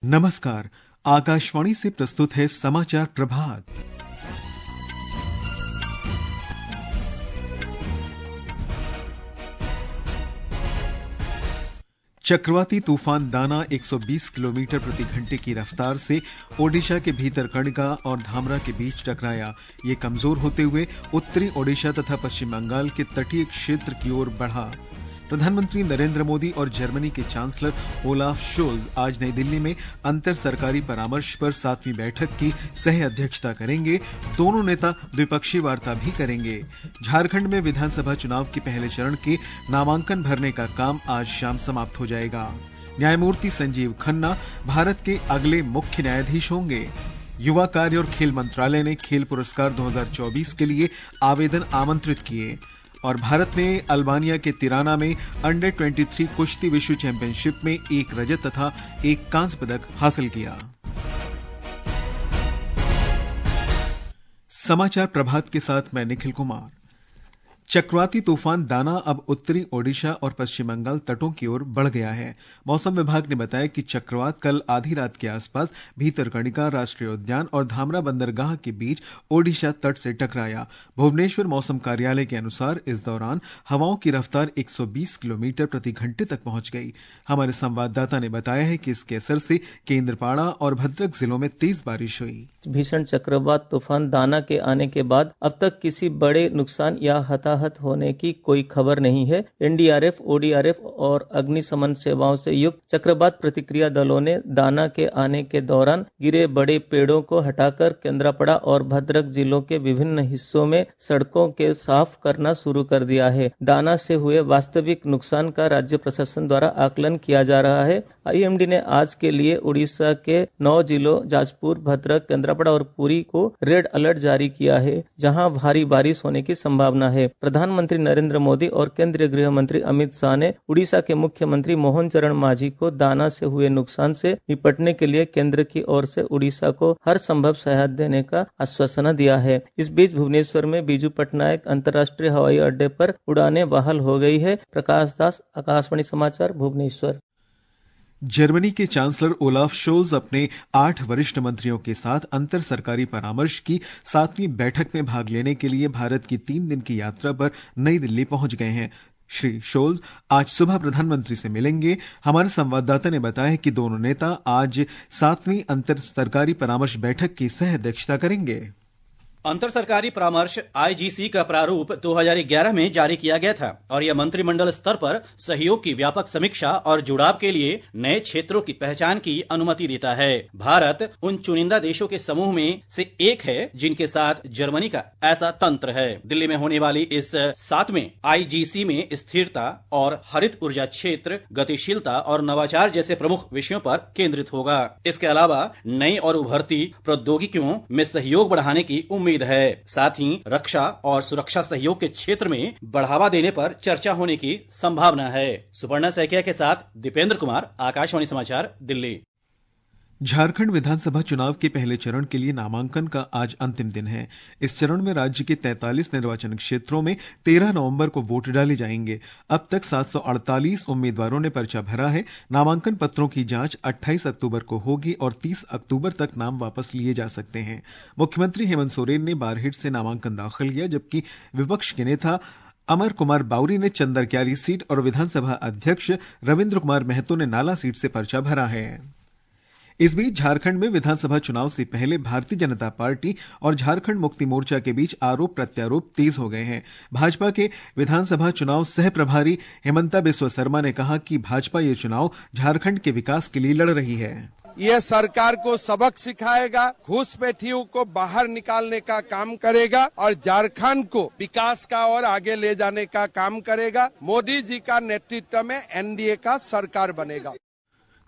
नमस्कार। आकाशवाणी से प्रस्तुत है समाचार प्रभात। चक्रवाती तूफान दाना 120 किलोमीटर प्रति घंटे की रफ्तार से ओडिशा के भीतरकनिका और धामरा के बीच टकराया। ये कमजोर होते हुए उत्तरी ओडिशा तथा पश्चिम बंगाल के तटीय क्षेत्र की ओर बढ़ा। प्रधानमंत्री नरेंद्र मोदी और जर्मनी के चांसलर ओलाफ शोल्ज आज नई दिल्ली में अंतर सरकारी परामर्श पर 7वीं बैठक की सह अध्यक्षता करेंगे। दोनों नेता द्विपक्षीय वार्ता भी करेंगे। झारखंड में विधानसभा चुनाव के पहले चरण के नामांकन भरने का काम आज शाम समाप्त हो जाएगा। न्यायमूर्ति संजीव खन्ना भारत के अगले मुख्य न्यायाधीश होंगे। युवा कार्य और खेल मंत्रालय ने खेल पुरस्कार 2024 के लिए आवेदन आमंत्रित किए। और भारत ने अल्बानिया के तिराना में अंडर 23 कुश्ती विश्व चैंपियनशिप में 1 रजत तथा 1 कांस्य पदक हासिल किया। समाचार प्रभात के साथ मैं निखिल कुमार। चक्रवाती तूफान दाना अब उत्तरी ओडिशा और पश्चिम बंगाल तटों की ओर बढ़ गया है। मौसम विभाग ने बताया कि चक्रवात कल आधी रात के आसपास भीतरकनिका राष्ट्रीय उद्यान और धामरा बंदरगाह के बीच ओडिशा तट से टकराया। भुवनेश्वर मौसम कार्यालय के अनुसार इस दौरान हवाओं की रफ्तार 120 किलोमीटर प्रति घंटे तक पहुंच गई। हमारे संवाददाता ने बताया है कि इसके असर से केंद्रपाड़ा और भद्रक जिलों में तेज बारिश हुई। भीषण चक्रवात तूफान दाना के आने के बाद अब तक किसी बड़े नुकसान या हताहत होने की कोई खबर नहीं है। एनडीआरएफ, ओडीआरएफ और अग्निशमन सेवाओं से युक्त चक्रवात प्रतिक्रिया दलों ने दाना के आने के दौरान गिरे बड़े पेड़ों को हटाकर केंद्रापड़ा और भद्रक जिलों के विभिन्न हिस्सों में सड़कों के साफ करना शुरू कर दिया है। दाना से हुए वास्तविक नुकसान का राज्य प्रशासन द्वारा आकलन किया जा रहा है। आईएमडी ने आज के लिए उड़ीसा के 9 जिलों जाजपुर, भद्रक, केंद्रापड़ा और पुरी को रेड अलर्ट जारी किया है, जहां भारी बारिश होने की संभावना है। प्रधानमंत्री नरेंद्र मोदी और केंद्रीय गृह मंत्री अमित शाह ने उड़ीसा के मुख्यमंत्री मोहन चरण मांझी को दाना से हुए नुकसान से निपटने के लिए केंद्र की ओर से उड़ीसा को हर संभव सहायता देने का आश्वासन दिया है। इस बीच भुवनेश्वर में बीजू पटनायक अंतर्राष्ट्रीय हवाई अड्डे पर उड़ानें बहाल हो गई है। प्रकाश दास, आकाशवाणी समाचार, भुवनेश्वर। जर्मनी के चांसलर ओलाफ शोल्ज अपने 8 वरिष्ठ मंत्रियों के साथ अंतर सरकारी परामर्श की 7वीं बैठक में भाग लेने के लिए भारत की 3 दिन की यात्रा पर नई दिल्ली पहुंच गए हैं। श्री शोल्ज आज सुबह प्रधानमंत्री से मिलेंगे। हमारे संवाददाता ने बताया कि दोनों नेता आज 7वीं अंतर सरकारी परामर्श बैठक की सह अध्यक्षता करेंगे। अंतर सरकारी परामर्श आईजीसी का प्रारूप 2011 में जारी किया गया था और यह मंत्रिमंडल स्तर पर सहयोग की व्यापक समीक्षा और जुड़ाव के लिए नए क्षेत्रों की पहचान की अनुमति देता है। भारत उन चुनिंदा देशों के समूह में से एक है जिनके साथ जर्मनी का ऐसा तंत्र है। दिल्ली में होने वाली इस 7वें आईजीसी में स्थिरता और हरित ऊर्जा क्षेत्र, गतिशीलता और नवाचार जैसे प्रमुख विषयों पर केंद्रित होगा। इसके अलावा नई और उभरती प्रौद्योगिकियों में सहयोग बढ़ाने की उम्मीद है। साथ ही रक्षा और सुरक्षा सहयोग के क्षेत्र में बढ़ावा देने पर चर्चा होने की संभावना है। सुपर्णा सैकिया के साथ दीपेंद्र कुमार, आकाशवाणी समाचार, दिल्ली। झारखंड विधानसभा चुनाव के पहले चरण के लिए नामांकन का आज अंतिम दिन है। इस चरण में राज्य के 43 निर्वाचन क्षेत्रों में 13 नवंबर को वोट डाले जाएंगे। अब तक 748 उम्मीदवारों ने पर्चा भरा है। नामांकन पत्रों की जांच 28 अक्टूबर को होगी और 30 अक्टूबर तक नाम वापस लिए जा सकते हैं। मुख्यमंत्री हेमंत सोरेन ने बारहिट से नामांकन दाखिल किया, जबकि विपक्ष के नेता अमर कुमार बावरी ने चंदरक्यारी सीट और विधानसभा अध्यक्ष रविंद्र कुमार महतो ने नाला सीट से पर्चा भरा है। इस बीच झारखंड में विधानसभा चुनाव से पहले भारतीय जनता पार्टी और झारखंड मुक्ति मोर्चा के बीच आरोप प्रत्यारोप तेज हो गए हैं। भाजपा के विधानसभा चुनाव सह प्रभारी हेमंता बिस्वा शर्मा ने कहा कि भाजपा ये चुनाव झारखंड के विकास के लिए लड़ रही है। ये सरकार को सबक सिखाएगा, घुसपैठियों को बाहर निकालने का काम करेगा और झारखंड को विकास का और आगे ले जाने का काम करेगा। मोदी जी का नेतृत्व में एनडीए का सरकार बनेगा।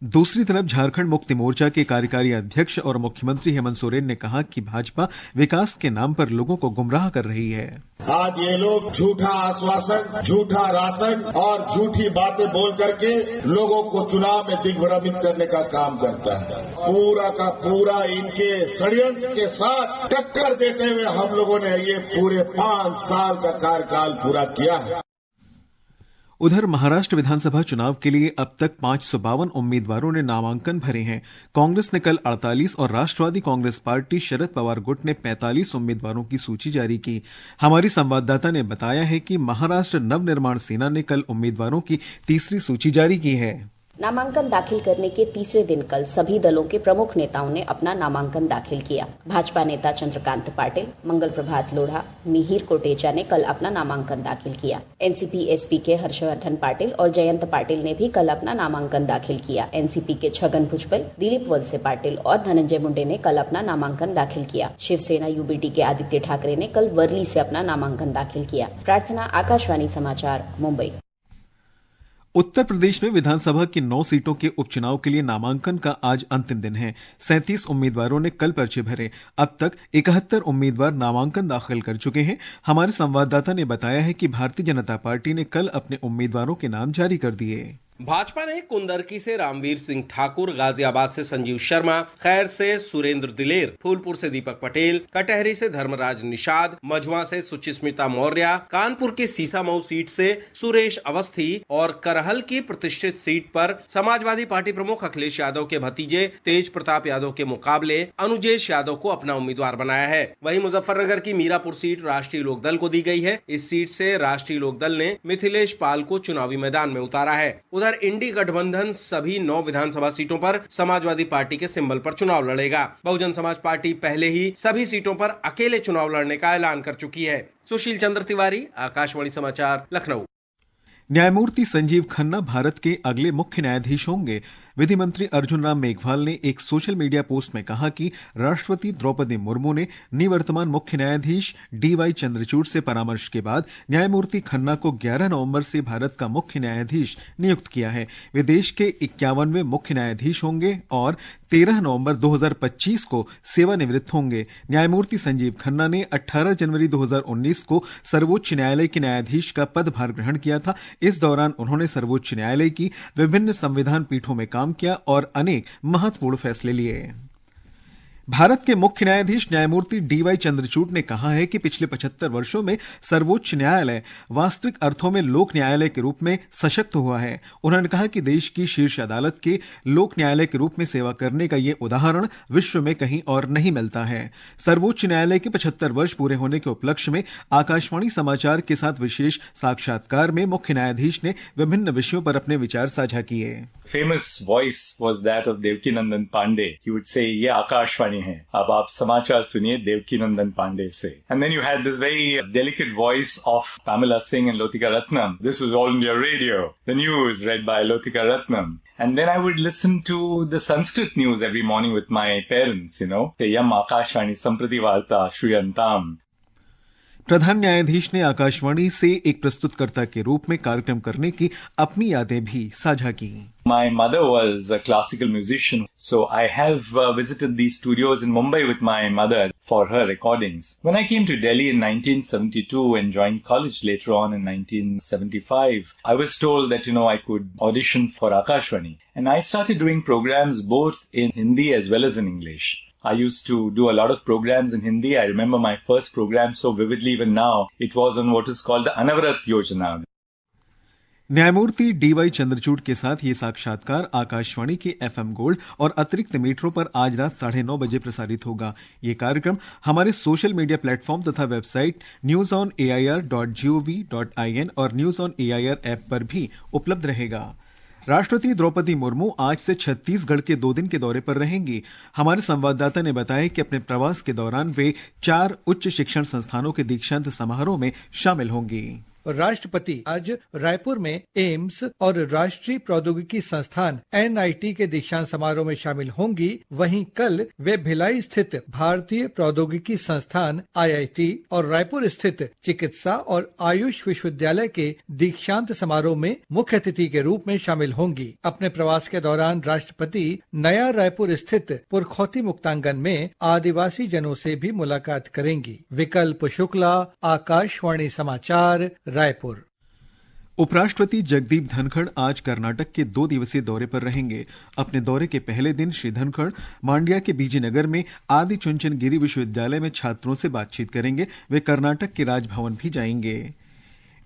दूसरी तरफ झारखंड मुक्ति मोर्चा के कार्यकारी अध्यक्ष और मुख्यमंत्री हेमंत सोरेन ने कहा कि भाजपा विकास के नाम पर लोगों को गुमराह कर रही है। आज ये लोग झूठा आश्वासन, झूठा राशन और झूठी बातें बोल करके लोगों को चुनाव में दिग्भ्रमित करने का काम करता है। पूरा का पूरा इनके षड्यंत्र के साथ टक्कर देते हुए हम लोगों ने ये पूरे 5 साल का कार्यकाल पूरा किया है। उधर महाराष्ट्र विधानसभा चुनाव के लिए अब तक 552 उम्मीदवारों ने नामांकन भरे हैं। कांग्रेस ने कल 48 और राष्ट्रवादी कांग्रेस पार्टी शरद पवार गुट ने 45 उम्मीदवारों की सूची जारी की। हमारी संवाददाता ने बताया है कि महाराष्ट्र नवनिर्माण सेना ने कल उम्मीदवारों की तीसरी सूची जारी की है। नामांकन दाखिल करने के तीसरे दिन कल सभी दलों के प्रमुख नेताओं ने अपना नामांकन दाखिल किया। भाजपा नेता चंद्रकांत पाटिल, मंगल प्रभात लोढ़ा, मिहिर कोटेचा ने कल अपना नामांकन दाखिल किया। एनसीपी एसपी के हर्षवर्धन पाटिल और जयंत पाटिल ने भी कल अपना नामांकन दाखिल किया। एनसीपी के छगन भुजबल, दिलीप वलसे पाटिल और धनंजय मुंडे ने कल अपना नामांकन दाखिल किया। शिवसेना यूबीटी के आदित्य ठाकरे ने कल वर्ली से अपना नामांकन दाखिल किया। प्रार्थना, आकाशवाणी समाचार, मुंबई। उत्तर प्रदेश में विधानसभा की 9 सीटों के उपचुनाव के लिए नामांकन का आज अंतिम दिन है। 37 उम्मीदवारों ने कल पर्चे भरे। अब तक 71 उम्मीदवार नामांकन दाखिल कर चुके हैं। हमारे संवाददाता ने बताया है कि भारतीय जनता पार्टी ने कल अपने उम्मीदवारों के नाम जारी कर दिए। भाजपा ने कुंदरकी से रामवीर सिंह ठाकुर, गाजियाबाद से संजीव शर्मा, खैर से सुरेंद्र दिलेर, फूलपुर से दीपक पटेल, कटहरी से धर्मराज निषाद, मझवा से सुचिस्मिता मौर्य, कानपुर की सीसामऊ सीट से सुरेश अवस्थी और करहल की प्रतिष्ठित सीट पर समाजवादी पार्टी प्रमुख अखिलेश यादव के भतीजे तेज प्रताप यादव के मुकाबले अनुजेश यादव को अपना उम्मीदवार बनाया है। वहीं मुजफ्फरनगर की मीरापुर सीट राष्ट्रीय लोकदल को दी गई है। इस सीट से राष्ट्रीय लोकदल ने मिथिलेश पाल को चुनावी मैदान में उतारा है। उधर इंडी गठबंधन सभी 9 विधानसभा सीटों पर समाजवादी पार्टी के सिंबल पर चुनाव लड़ेगा। बहुजन समाज पार्टी पहले ही सभी सीटों पर अकेले चुनाव लड़ने का ऐलान कर चुकी है। सुशील चंद्र तिवारी, आकाशवाणी समाचार, लखनऊ। न्यायमूर्ति संजीव खन्ना भारत के अगले मुख्य न्यायाधीश होंगे। विधि मंत्री अर्जुन राम मेघवाल ने एक सोशल मीडिया पोस्ट में कहा कि राष्ट्रपति द्रौपदी मुर्मू ने निवर्तमान मुख्य न्यायाधीश डीवाई चंद्रचूड़ से परामर्श के बाद न्यायमूर्ति खन्ना को 11 नवंबर से भारत का मुख्य न्यायाधीश नियुक्त किया है। वे देश के 51वें मुख्य न्यायाधीश होंगे और 13 नवंबर 2025 को सेवानिवृत्त होंगे। न्यायमूर्ति संजीव खन्ना ने 18 जनवरी 2019 को सर्वोच्च न्यायालय के न्यायाधीश का पदभार ग्रहण किया था। इस दौरान उन्होंने सर्वोच्च न्यायालय की विभिन्न संविधान पीठों में काम किया और अनेक महत्वपूर्ण फैसले लिए। भारत के मुख्य न्यायाधीश न्यायमूर्ति डीवाई चंद्रचूड़ ने कहा है कि पिछले 75 वर्षों में सर्वोच्च न्यायालय वास्तविक अर्थों में लोक न्यायालय के रूप में सशक्त हुआ है। उन्होंने कहा कि देश की शीर्ष अदालत के लोक न्यायालय के रूप में सेवा करने का ये उदाहरण विश्व में कहीं और नहीं मिलता है। सर्वोच्च न्यायालय के 75 वर्ष पूरे होने के उपलक्ष्य में आकाशवाणी समाचार के साथ विशेष साक्षात्कार में मुख्य न्यायाधीश ने विभिन्न विषयों पर अपने विचार साझा किए। Famous voice was that of Devkinandan Pandey. He would say, "ये आकाशवाणी है, अब आप समाचार सुनिए Devkinandan Pandey से." And then you had this very delicate voice of Pamela Singh and Lotika Ratnam. This was All India Radio. The news read by Lotika Ratnam. And then I would listen to the Sanskrit news every morning with my parents, Say, Yam Akashvani Samprati Varta Shruyantam. प्रधान न्यायाधीश ने आकाशवाणी से एक प्रस्तुतकर्ता के रूप में कार्यक्रम करने की अपनी यादें भी साझा की। My mother was a classical musician, so I have visited these studios in Mumbai with my mother for her recordings. When I came to Delhi in 1972 and joined college later on in 1975, I was told that, I could audition for Akashvani. And I started doing programs both in Hindi as well as in English. I used to do a lot of programs in Hindi. I remember my first program so vividly even now. It was on what is called the Anavarat Yojana. न्यायमूर्ति D Y Chandrachud के साथ ये साक्षात्कार आकाशवाणी के FM gold और अतिरिक्त मीटरों पर आज रात 9:30 बजे प्रसारित होगा। ये कार्यक्रम हमारे सोशल मीडिया प्लेटफॉर्म तथा वेबसाइट newsonair.gov.in और न्यूज ऑन एआईआर ऐप पर भी उपलब्ध रहेगा। राष्ट्रपति द्रौपदी मुर्मू आज से छत्तीसगढ़ के 2 दिन के दौरे पर रहेंगी। हमारे संवाददाता ने बताया कि अपने प्रवास के दौरान वे 4 उच्च शिक्षण संस्थानों के दीक्षांत समारोह में शामिल होंगी। राष्ट्रपति आज रायपुर में एम्स और राष्ट्रीय प्रौद्योगिकी संस्थान NIT के दीक्षांत समारोह में शामिल होंगी। वहीं कल वे भिलाई स्थित भारतीय प्रौद्योगिकी संस्थान IIT और रायपुर स्थित चिकित्सा और आयुष विश्वविद्यालय के दीक्षांत समारोह में मुख्य अतिथि के रूप में शामिल होंगी। अपने प्रवास के दौरान राष्ट्रपति नया रायपुर स्थित पुरखौती मुक्तांगन में आदिवासी जनों से भी मुलाकात करेंगी। विकल्प शुक्ला, आकाशवाणी समाचार, रायपुर। उपराष्ट्रपति जगदीप धनखड़ आज कर्नाटक के 2 दिवसीय दौरे पर रहेंगे। अपने दौरे के पहले दिन श्री धनखड़ मांड्या के बीजीनगर में आदि चुनचनगिरी विश्वविद्यालय में छात्रों से बातचीत करेंगे। वे कर्नाटक के राजभवन भी जाएंगे।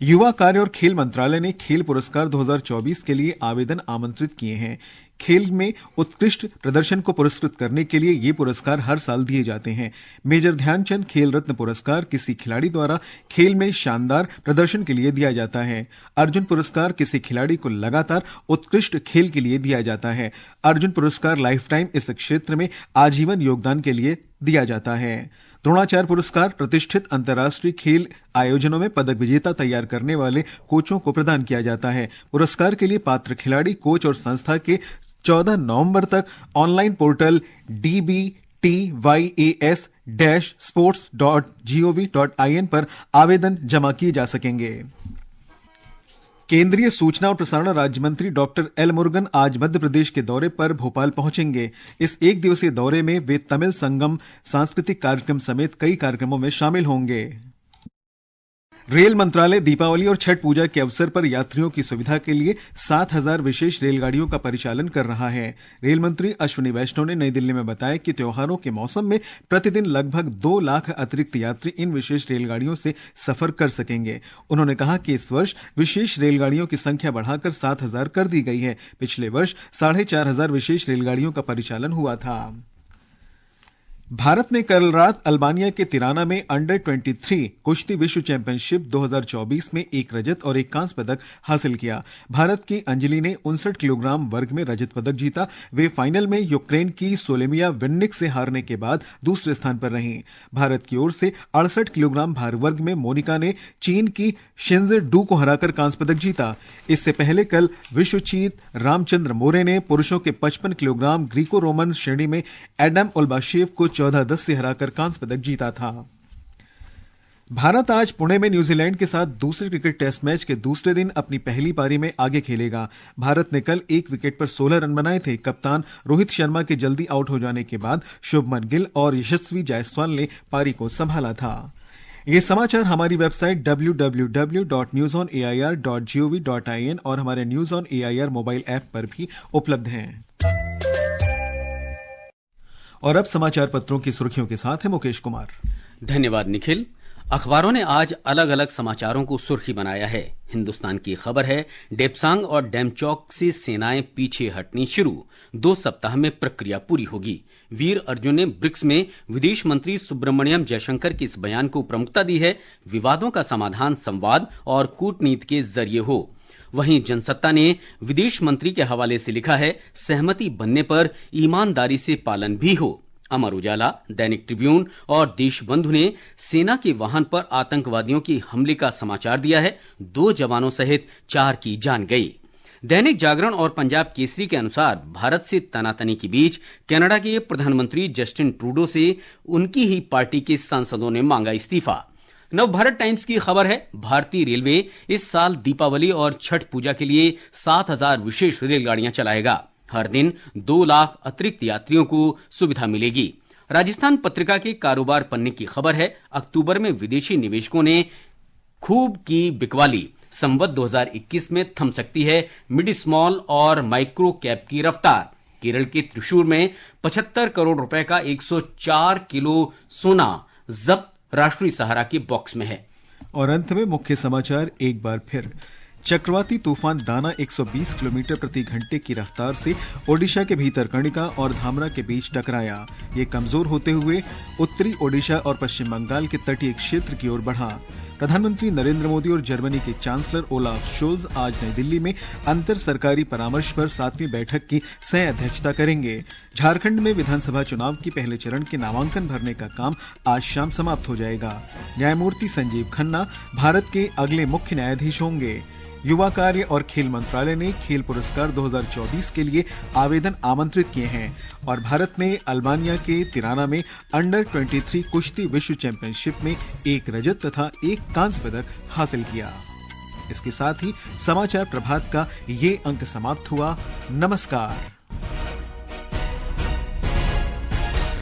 युवा कार्य और खेल मंत्रालय ने खेल पुरस्कार 2024 के लिए आवेदन आमंत्रित किए हैं। खेल में उत्कृष्ट प्रदर्शन को पुरस्कृत करने के लिए ये पुरस्कार हर साल दिए जाते हैं। मेजर ध्यानचंद खेल रत्न पुरस्कार किसी खिलाड़ी द्वारा खेल में शानदार प्रदर्शन के लिए दिया जाता है। अर्जुन पुरस्कार किसी खिलाड़ी को लगातार उत्कृष्ट खेल के लिए दिया जाता है। अर्जुन पुरस्कार लाइफ टाइम इस क्षेत्र में आजीवन योगदान के लिए दिया जाता है। द्रोणाचार्य पुरस्कार प्रतिष्ठित अंतर्राष्ट्रीय खेल आयोजनों में पदक विजेता तैयार करने वाले कोचों को प्रदान किया जाता है। पुरस्कार के लिए पात्र खिलाड़ी, कोच और संस्था के 14 नवंबर तक ऑनलाइन पोर्टल dbtys-sports.gov.in पर आवेदन जमा किए जा सकेंगे। केंद्रीय सूचना और प्रसारण राज्य मंत्री डॉक्टर एल मुरुगन आज मध्य प्रदेश के दौरे पर भोपाल पहुंचेंगे। इस एक दिवसीय दौरे में वे तमिल संगम सांस्कृतिक कार्यक्रम समेत कई कार्यक्रमों में शामिल होंगे। रेल मंत्रालय दीपावली और छठ पूजा के अवसर पर यात्रियों की सुविधा के लिए 7,000 विशेष रेलगाड़ियों का परिचालन कर रहा है। रेल मंत्री अश्विनी वैष्णव ने नई दिल्ली में बताया कि त्योहारों के मौसम में प्रतिदिन लगभग 2 लाख अतिरिक्त यात्री इन विशेष रेलगाड़ियों से सफर कर सकेंगे। उन्होंने कहा कि इस वर्ष विशेष रेलगाड़ियों की संख्या बढ़ाकर 7,000 कर दी गई है। पिछले वर्ष 4,500 विशेष रेलगाड़ियों का परिचालन हुआ था। भारत ने कल रात अल्बानिया के तिराना में अंडर 23 कुश्ती विश्व चैंपियनशिप 2024 में 1 रजत और 1 कांस्य पदक हासिल किया। भारत की अंजलि ने 59 किलोग्राम वर्ग में रजत पदक जीता। वे फाइनल में यूक्रेन की सोलेमिया विन्निक से हारने के बाद दूसरे स्थान पर रहीं। भारत की ओर से 68 किलोग्राम भार वर्ग में मोनिका ने चीन की शिंजे डू को हराकर कांस्य पदक जीता। इससे पहले कल विश्वचीत रामचंद्र मोरे ने पुरुषों के 55 किलोग्राम ग्रीको रोमन श्रेणी में एडम ओल्बाशेव को 14-10 से हराकर कांस्य पदक जीता था। भारत आज पुणे में न्यूजीलैंड के साथ दूसरे क्रिकेट टेस्ट मैच के दूसरे दिन अपनी पहली पारी में आगे खेलेगा। भारत ने कल 1 विकेट पर 16 रन बनाए थे। कप्तान रोहित शर्मा के जल्दी आउट हो जाने के बाद शुभमन गिल और यशस्वी जायसवाल ने पारी को संभाला था। ये समाचार हमारी वेबसाइट www.newsonair.gov.in और हमारे news on AIR mobile app पर भी उपलब्ध हैं। और अब समाचार पत्रों की सुर्खियों के साथ है मुकेश कुमार। धन्यवाद निखिल। अखबारों ने आज अलग अलग समाचारों को सुर्खी बनाया है। हिंदुस्तान की खबर है, डेपसांग और डेमचौक से सेनाएं पीछे हटनी शुरू, 2 सप्ताह में प्रक्रिया पूरी होगी। वीर अर्जुन ने ब्रिक्स में विदेश मंत्री सुब्रमण्यम जयशंकर के इस बयान को प्रमुखता दी है। विवादों का समाधान संवाद और कूटनीति के जरिए हो। वहीं जनसत्ता ने विदेश मंत्री के हवाले से लिखा है, सहमति बनने पर ईमानदारी से पालन भी हो। अमर उजाला, दैनिक ट्रिब्यून और देशबंधु ने सेना के वाहन पर आतंकवादियों के हमले का समाचार दिया है। 2 जवानों सहित 4 की जान गई। दैनिक जागरण और पंजाब केसरी के अनुसार भारत से तनातनी के बीच कनाडा के प्रधानमंत्री जस्टिन ट्रूडो से उनकी ही पार्टी के सांसदों ने मांगा इस्तीफा। नवभारत टाइम्स की खबर है, भारतीय रेलवे इस साल दीपावली और छठ पूजा के लिए 7,000 विशेष रेलगाड़ियां चलाएगा। हर दिन 2 लाख अतिरिक्त यात्रियों को सुविधा मिलेगी। राजस्थान पत्रिका के कारोबार पन्ने की खबर है, अक्टूबर में विदेशी निवेशकों ने खूब की बिकवाली। संवत 2021 में थम सकती है मिड स्मॉल और माइक्रो कैप की रफ्तार। केरल के त्रिशूर में 75 करोड़ रुपए का 104 किलो सोना जब्त, राष्ट्रीय सहारा के बॉक्स में है। और अंत में मुख्य समाचार एक बार फिर। चक्रवाती तूफान दाना 120 किलोमीटर प्रति घंटे की रफ्तार से ओडिशा के भीतरकनिका और धामरा के बीच टकराया। ये कमजोर होते हुए उत्तरी ओडिशा और पश्चिम बंगाल के तटीय क्षेत्र की ओर बढ़ा। प्रधानमंत्री नरेंद्र मोदी और जर्मनी के चांसलर ओलाफ शोल्ज आज नई दिल्ली में अंतर सरकारी परामर्श पर 7वीं बैठक की सह अध्यक्षता करेंगे। झारखंड में विधानसभा चुनाव की पहले चरण के नामांकन भरने का काम आज शाम समाप्त हो जाएगा। न्यायमूर्ति संजीव खन्ना भारत के अगले मुख्य न्यायाधीश होंगे। युवा कार्य और खेल मंत्रालय ने खेल पुरस्कार 2024 के लिए आवेदन आमंत्रित किए हैं। और भारत ने अल्बानिया के तिराना में अंडर 23 कुश्ती विश्व चैंपियनशिप में 1 रजत तथा 1 कांस्य पदक हासिल किया। इसके साथ ही समाचार प्रभात का ये अंक समाप्त हुआ। नमस्कार।